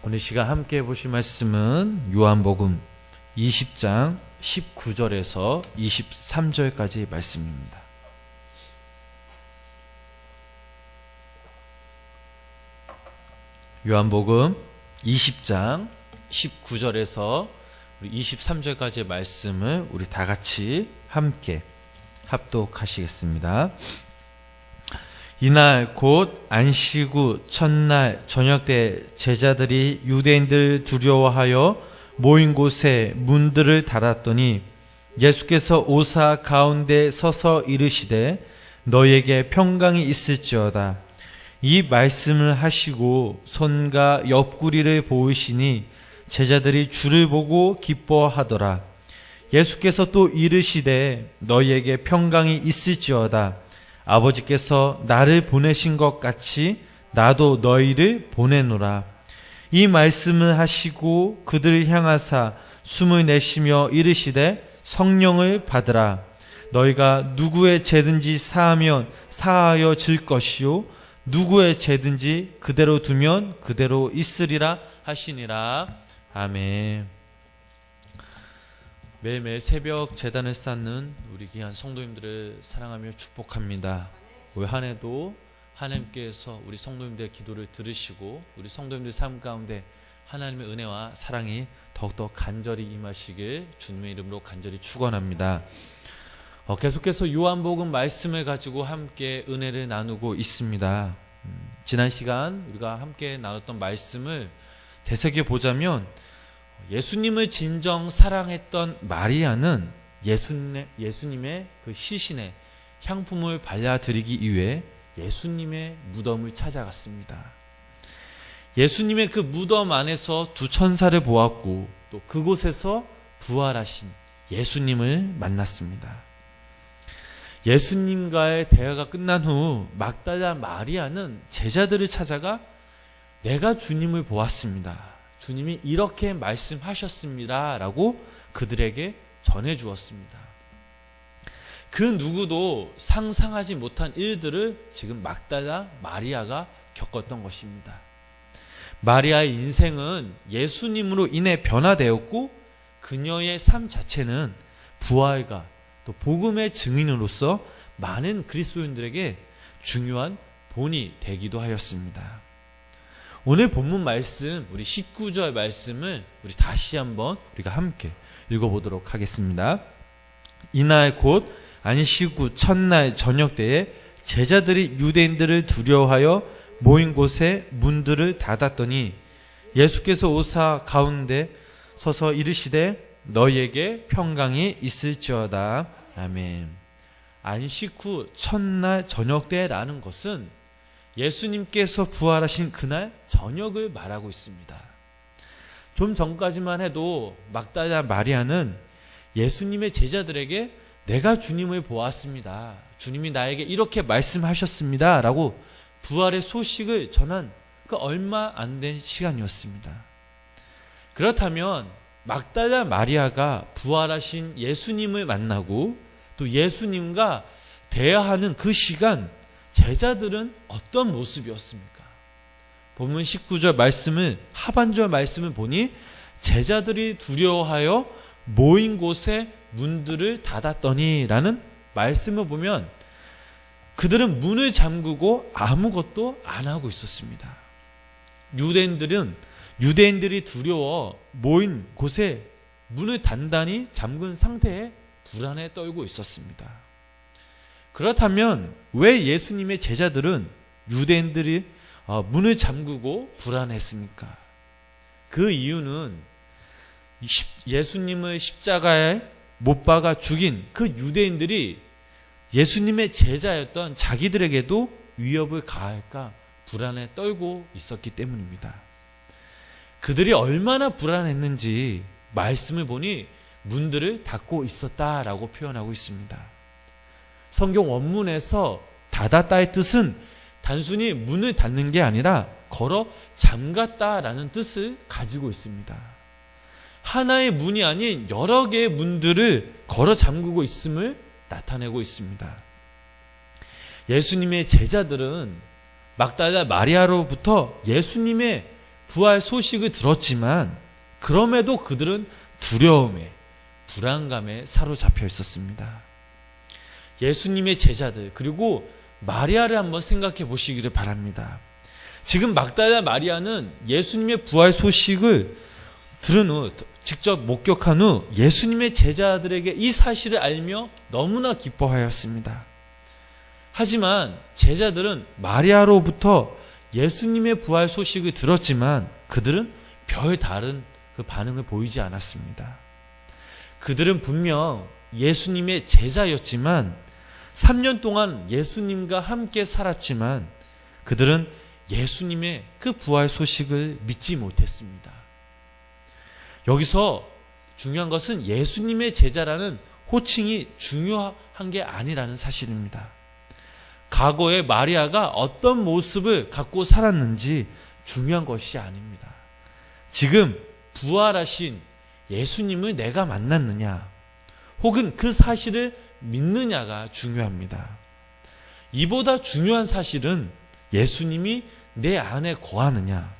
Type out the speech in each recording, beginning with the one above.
오늘 시간 함께 보실 말씀은 요한복음 20장 19절에서 23절까지 말씀입니다. 요한복음 20장 19절에서 23절까지의 말씀을 우리 다 같이 함께 합독하시겠습니다. 이날 곧 안식 후 첫날 저녁 때 제자들이 유대인들 두려워하여 모인 곳에 문들을 닫았더니 예수께서 오사 가운데 서서 이르시되 너희에게 평강이 있을지어다. 이 말씀을 하시고 손과 옆구리를 보이시니 제자들이 주를 보고 기뻐하더라. 예수께서 또 이르시되 너희에게 평강이 있을지어다. 아버지께서 나를 보내신 것 같이 나도 너희를 보내노라. 이 말씀을 하시고 그들을 향하사 숨을 내쉬며 이르시되 성령을 받으라. 너희가 누구의 죄든지 사하면 사하여 질 것이요 누구의 죄든지 그대로 두면 그대로 있으리라 하시니라. 아멘. 매일매일 새벽 제단을 쌓는 우리 귀한 성도님들을 사랑하며 축복합니다. 올 한 해도 하나님께서 우리 성도님들의 기도를 들으시고 우리 성도님들 삶 가운데 하나님의 은혜와 사랑이 더욱더 간절히 임하시길 주님의 이름으로 간절히 축원합니다. 계속해서 요한복음 말씀을 가지고 함께 은혜를 나누고 있습니다. 지난 시간 우리가 함께 나눴던 말씀을 되새겨보자면 예수님을 진정 사랑했던 마리아는 예수님의 그 시신에 향품을 발라드리기 위해 예수님의 무덤을 찾아갔습니다. 예수님의 그 무덤 안에서 두 천사를 보았고 또 그곳에서 부활하신 예수님을 만났습니다. 예수님과의 대화가 끝난 후 막달라 마리아는 제자들을 찾아가 내가 주님을 보았습니다. 주님이 이렇게 말씀하셨습니다. 라고 그들에게 전해주었습니다. 그 누구도 상상하지 못한 일들을 지금 막달라 마리아가 겪었던 것입니다. 마리아의 인생은 예수님으로 인해 변화되었고 그녀의 삶 자체는 부활과 또 복음의 증인으로서 많은 그리스도인들에게 중요한 본이 되기도 하였습니다. 오늘 본문 말씀, 우리 19절 말씀을 우리 다시 한번 우리가 함께 읽어보도록 하겠습니다. 이날 곧 안식 후 첫날 저녁 때에 제자들이 유대인들을 두려워하여 모인 곳에 문들을 닫았더니 예수께서 오사 가운데 서서 이르시되 너희에게 평강이 있을지어다. 아멘. 안식 후 첫날 저녁 때라는 것은 예수님께서 부활하신 그날 저녁을 말하고 있습니다. 좀 전까지만 해도 막달라 마리아는 예수님의 제자들에게 내가 주님을 보았습니다. 주님이 나에게 이렇게 말씀하셨습니다. 라고 부활의 소식을 전한 그 얼마 안 된 시간이었습니다. 그렇다면 막달라 마리아가 부활하신 예수님을 만나고 또 예수님과 대화하는 그 시간 제자들은 어떤 모습이었습니까? 본문 19절 말씀을 하반절 말씀을 보니 제자들이 두려워하여 모인 곳에 문들을 닫았더니 라는 말씀을 보면 그들은 문을 잠그고 아무것도 안 하고 있었습니다. 유대인들이 두려워 모인 곳에 문을 단단히 잠근 상태에 불안에 떨고 있었습니다. 그렇다면 왜 예수님의 제자들은 유대인들이 문을 잠그고 불안했습니까? 그 이유는 예수님을 십자가에 못 박아 죽인 그 유대인들이 예수님의 제자였던 자기들에게도 위협을 가할까 불안에 떨고 있었기 때문입니다. 그들이 얼마나 불안했는지 말씀을 보니 문들을 닫고 있었다라고 표현하고 있습니다. 성경 원문에서 닫았다의 뜻은 단순히 문을 닫는 게 아니라 걸어 잠갔다라는 뜻을 가지고 있습니다. 하나의 문이 아닌 여러 개의 문들을 걸어 잠그고 있음을 나타내고 있습니다. 예수님의 제자들은 막달라 마리아로부터 예수님의 부활 소식을 들었지만 그럼에도 그들은 두려움에 불안감에 사로잡혀 있었습니다. 예수님의 제자들 그리고 마리아를 한번 생각해 보시기를 바랍니다. 지금 막달라 마리아는 예수님의 부활 소식을 들은 후 직접 목격한 후 예수님의 제자들에게 이 사실을 알며 너무나 기뻐하였습니다. 하지만 제자들은 마리아로부터 예수님의 부활 소식을 들었지만 그들은 별 다른 그 반응을 보이지 않았습니다. 그들은 분명 예수님의 제자였지만 3년 동안 예수님과 함께 살았지만 그들은 예수님의 그 부활 소식을 믿지 못했습니다. 여기서 중요한 것은 예수님의 제자라는 호칭이 중요한 게 아니라는 사실입니다. 과거에 마리아가 어떤 모습을 갖고 살았는지 중요한 것이 아닙니다. 지금 부활하신 예수님을 내가 만났느냐 혹은 그 사실을 믿느냐가 중요합니다. 이보다 중요한 사실은 예수님이 내 안에 거하느냐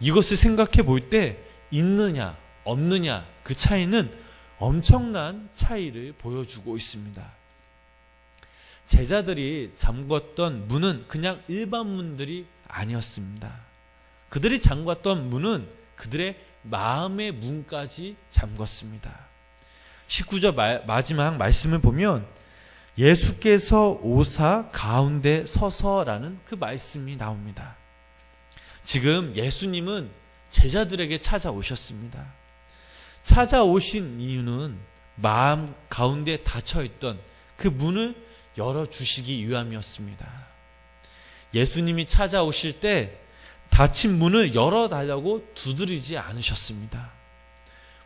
이것을 생각해 볼 때 있느냐 없느냐 그 차이는 엄청난 차이를 보여주고 있습니다. 제자들이 잠궜던 문은 그냥 일반 문들이 아니었습니다. 그들이 잠궜던 문은 그들의 마음의 문까지 잠궜습니다. 19절 마지막 말씀을 보면 예수께서 오사 가운데 서서라는 그 말씀이 나옵니다. 지금 예수님은 제자들에게 찾아오셨습니다. 찾아오신 이유는 마음 가운데 닫혀있던 그 문을 열어주시기 위함이었습니다. 예수님이 찾아오실 때 닫힌 문을 열어달라고 두드리지 않으셨습니다.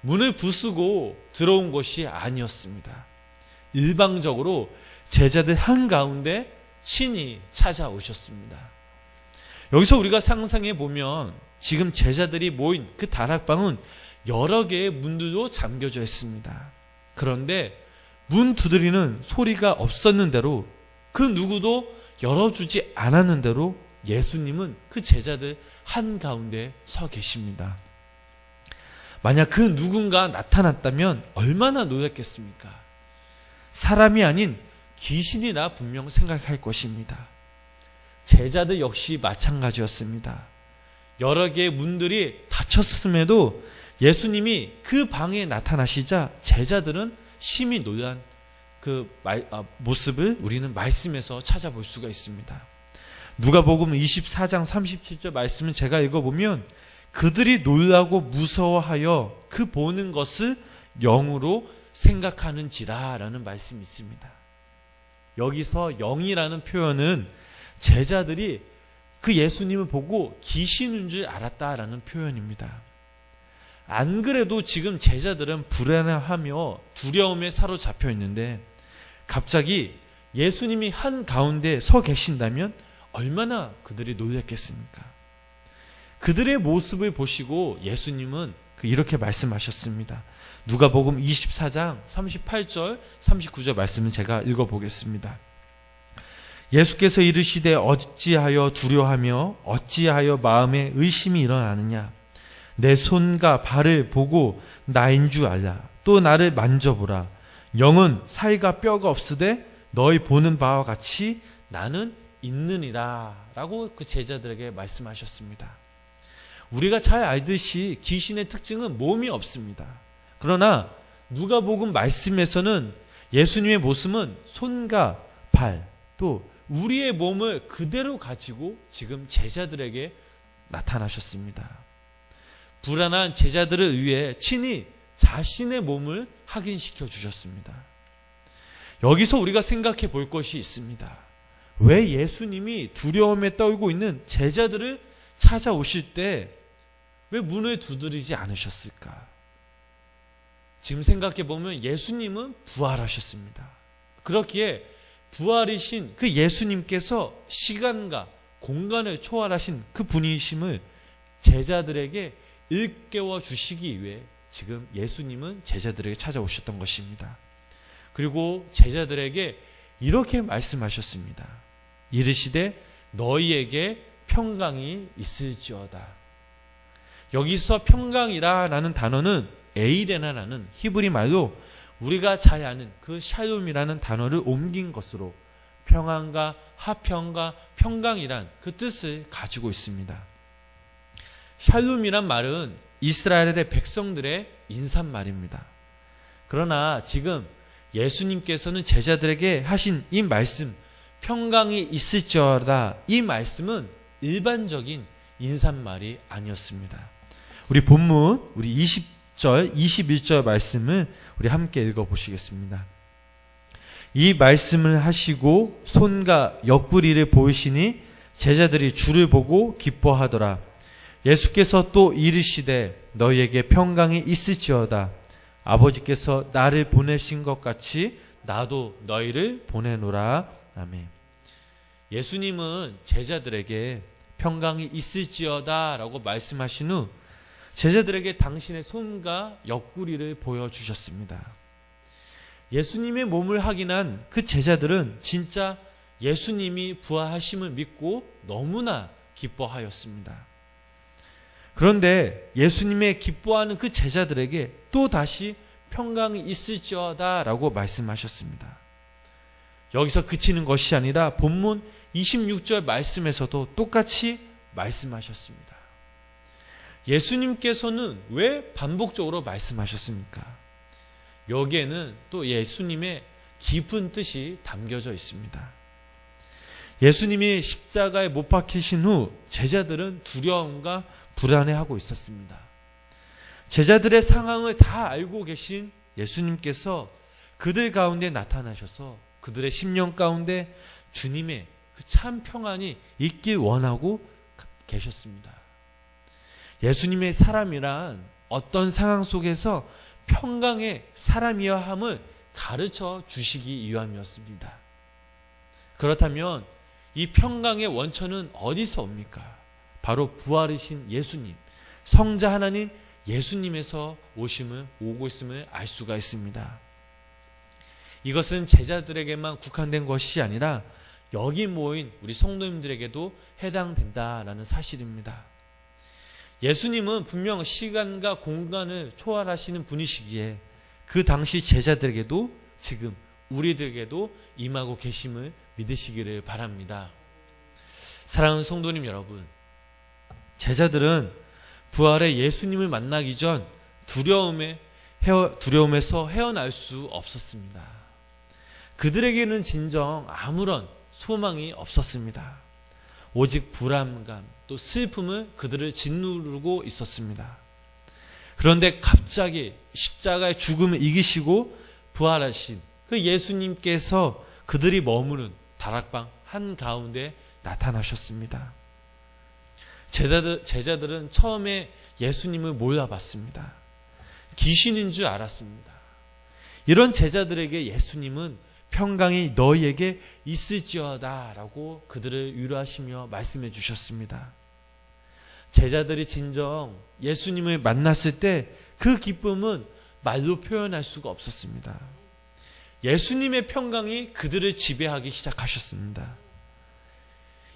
문을 부수고 들어온 것이 아니었습니다. 일방적으로 제자들 한가운데 친히 찾아오셨습니다. 여기서 우리가 상상해 보면 지금 제자들이 모인 그 다락방은 여러 개의 문들로 잠겨져 있습니다. 그런데 문 두드리는 소리가 없었는 대로 그 누구도 열어주지 않았는 대로 예수님은 그 제자들 한가운데 서 계십니다. 만약 그 누군가 나타났다면 얼마나 놀랐겠습니까? 사람이 아닌 귀신이라 분명 생각할 것입니다. 제자들 역시 마찬가지였습니다. 여러 개의 문들이 닫혔음에도 예수님이 그 방에 나타나시자 제자들은 심히 놀란 그 모습을 우리는 말씀에서 찾아볼 수가 있습니다. 누가복음 24장 37절 말씀을 제가 읽어보면 그들이 놀라고 무서워하여 그 보는 것을 영으로 생각하는지라 라는 말씀이 있습니다. 여기서 영이라는 표현은 제자들이 그 예수님을 보고 귀신인 줄 알았다라는 표현입니다. 안 그래도 지금 제자들은 불안해하며 두려움에 사로잡혀 있는데 갑자기 예수님이 한가운데 서 계신다면 얼마나 그들이 놀랐겠습니까? 그들의 모습을 보시고 예수님은 이렇게 말씀하셨습니다. 누가복음 24장 38절 39절 말씀을 제가 읽어보겠습니다. 예수께서 이르시되 어찌하여 두려워하며 어찌하여 마음에 의심이 일어나느냐. 내 손과 발을 보고 나인 줄 알라. 또 나를 만져보라. 영은 살과 뼈가 없으되 너희 보는 바와 같이 나는 있느니라 라고 그 제자들에게 말씀하셨습니다. 우리가 잘 알듯이 귀신의 특징은 몸이 없습니다. 그러나 누가복음 말씀에서는 예수님의 모습은 손과 발 또 우리의 몸을 그대로 가지고 지금 제자들에게 나타나셨습니다. 불안한 제자들을 위해 친히 자신의 몸을 확인시켜 주셨습니다. 여기서 우리가 생각해 볼 것이 있습니다. 왜 예수님이 두려움에 떨고 있는 제자들을 찾아오실 때 왜 문을 두드리지 않으셨을까? 지금 생각해 보면 예수님은 부활하셨습니다. 그렇기에 부활이신 그 예수님께서 시간과 공간을 초월하신 그 분이심을 제자들에게 일깨워 주시기 위해 지금 예수님은 제자들에게 찾아오셨던 것입니다. 그리고 제자들에게 이렇게 말씀하셨습니다. 이르시되 너희에게 평강이 있을지어다. 여기서 평강이라는 단어는 에이레나라는 히브리 말로 우리가 잘 아는 그 샬롬이라는 단어를 옮긴 것으로 평안과 화평과 평강이란 그 뜻을 가지고 있습니다. 샬롬이란 말은 이스라엘의 백성들의 인사말입니다. 그러나 지금 예수님께서는 제자들에게 하신 이 말씀, 평강이 있을지어다, 이 말씀은 일반적인 인사말이 아니었습니다. 우리 본문, 우리 20절, 21절 말씀을 우리 함께 읽어보시겠습니다. 이 말씀을 하시고 손과 옆구리를 보이시니 제자들이 주를 보고 기뻐하더라. 예수께서 또 이르시되 너희에게 평강이 있을지어다. 아버지께서 나를 보내신 것 같이 나도 너희를 보내노라. 아멘. 예수님은 제자들에게 평강이 있을지어다 라고 말씀하신 후 제자들에게 당신의 손과 옆구리를 보여주셨습니다. 예수님의 몸을 확인한 그 제자들은 진짜 예수님이 부활하심을 믿고 너무나 기뻐하였습니다. 그런데 예수님의 기뻐하는 그 제자들에게 또 다시 평강이 있을지어다 라고 말씀하셨습니다. 여기서 그치는 것이 아니라 본문 26절 말씀에서도 똑같이 말씀하셨습니다. 예수님께서는 왜 반복적으로 말씀하셨습니까? 여기에는 또 예수님의 깊은 뜻이 담겨져 있습니다. 예수님이 십자가에 못 박히신 후 제자들은 두려움과 불안해하고 있었습니다. 제자들의 상황을 다 알고 계신 예수님께서 그들 가운데 나타나셔서 그들의 심령 가운데 주님의 그 참 평안이 있길 원하고 계셨습니다. 예수님의 사람이란 어떤 상황 속에서 평강의 사람이어야 함을 가르쳐 주시기 위함이었습니다. 그렇다면 이 평강의 원천은 어디서 옵니까? 바로 부활이신 예수님, 성자 하나님 예수님에서 오고 있음을 알 수가 있습니다. 이것은 제자들에게만 국한된 것이 아니라 여기 모인 우리 성도님들에게도 해당된다라는 사실입니다. 예수님은 분명 시간과 공간을 초월하시는 분이시기에 그 당시 제자들에게도 지금 우리들에게도 임하고 계심을 믿으시기를 바랍니다. 사랑하는 성도님 여러분, 제자들은 부활의 예수님을 만나기 전 두려움에서 헤어날 수 없었습니다. 그들에게는 진정 아무런 소망이 없었습니다. 오직 불안감 또 슬픔은 그들을 짓누르고 있었습니다. 그런데 갑자기 십자가의 죽음을 이기시고 부활하신 그 예수님께서 그들이 머무는 다락방 한가운데 나타나셨습니다. 제자들은 처음에 예수님을 몰라봤습니다. 귀신인 줄 알았습니다. 이런 제자들에게 예수님은 평강이 너희에게 있을지어다 라고 그들을 위로하시며 말씀해 주셨습니다. 제자들이 진정 예수님을 만났을 때 그 기쁨은 말로 표현할 수가 없었습니다. 예수님의 평강이 그들을 지배하기 시작하셨습니다.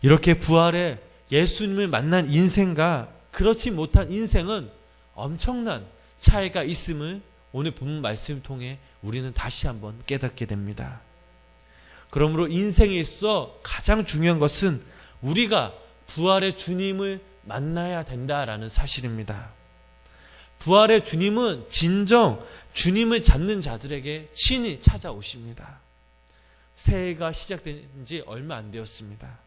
이렇게 부활의 예수님을 만난 인생과 그렇지 못한 인생은 엄청난 차이가 있음을 오늘 본문 말씀을 통해 우리는 다시 한번 깨닫게 됩니다. 그러므로 인생에 있어 가장 중요한 것은 우리가 부활의 주님을 만나야 된다라는 사실입니다. 부활의 주님은 진정 주님을 찾는 자들에게 친히 찾아오십니다. 새해가 시작된 지 얼마 안 되었습니다.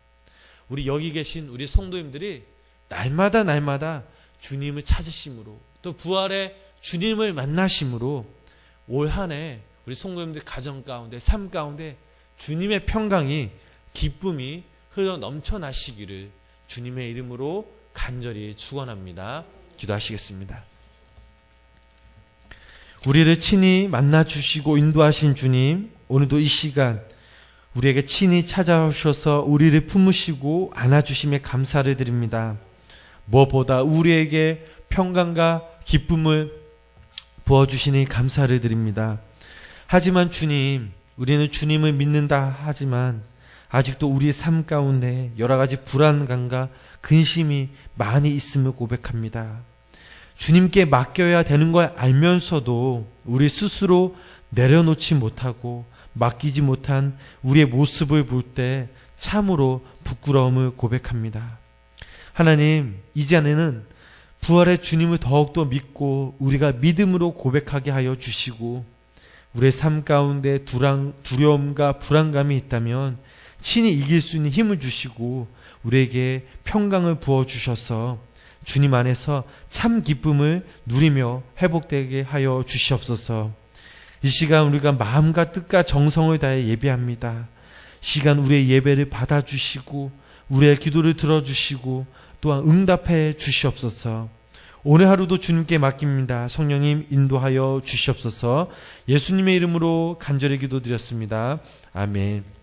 우리 여기 계신 우리 성도님들이 날마다 주님을 찾으심으로 또 부활의 주님을 만나심으로 올 한 해 우리 성도님들 가정 가운데 삶 가운데 주님의 평강이 기쁨이 흘러 넘쳐나시기를 주님의 이름으로 간절히 축원합니다. 기도하시겠습니다. 우리를 친히 만나주시고 인도하신 주님, 오늘도 이 시간 우리에게 친히 찾아오셔서 우리를 품으시고 안아주심에 감사를 드립니다. 무엇보다 우리에게 평강과 기쁨을 부어주시니 감사를 드립니다. 하지만 주님, 우리는 주님을 믿는다 하지만 아직도 우리의 삶 가운데 여러 가지 불안감과 근심이 많이 있음을 고백합니다. 주님께 맡겨야 되는 걸 알면서도 우리 스스로 내려놓지 못하고 맡기지 못한 우리의 모습을 볼 때 참으로 부끄러움을 고백합니다. 하나님, 이전에는 부활의 주님을 더욱더 믿고 우리가 믿음으로 고백하게 하여 주시고, 우리의 삶 가운데 두려움과 불안감이 있다면 친히 이길 수 있는 힘을 주시고 우리에게 평강을 부어주셔서 주님 안에서 참 기쁨을 누리며 회복되게 하여 주시옵소서. 이 시간 우리가 마음과 뜻과 정성을 다해 예배합니다. 시간 우리의 예배를 받아주시고 우리의 기도를 들어주시고 또한 응답해 주시옵소서. 오늘 하루도 주님께 맡깁니다. 성령님 인도하여 주시옵소서. 예수님의 이름으로 간절히 기도드렸습니다. 아멘.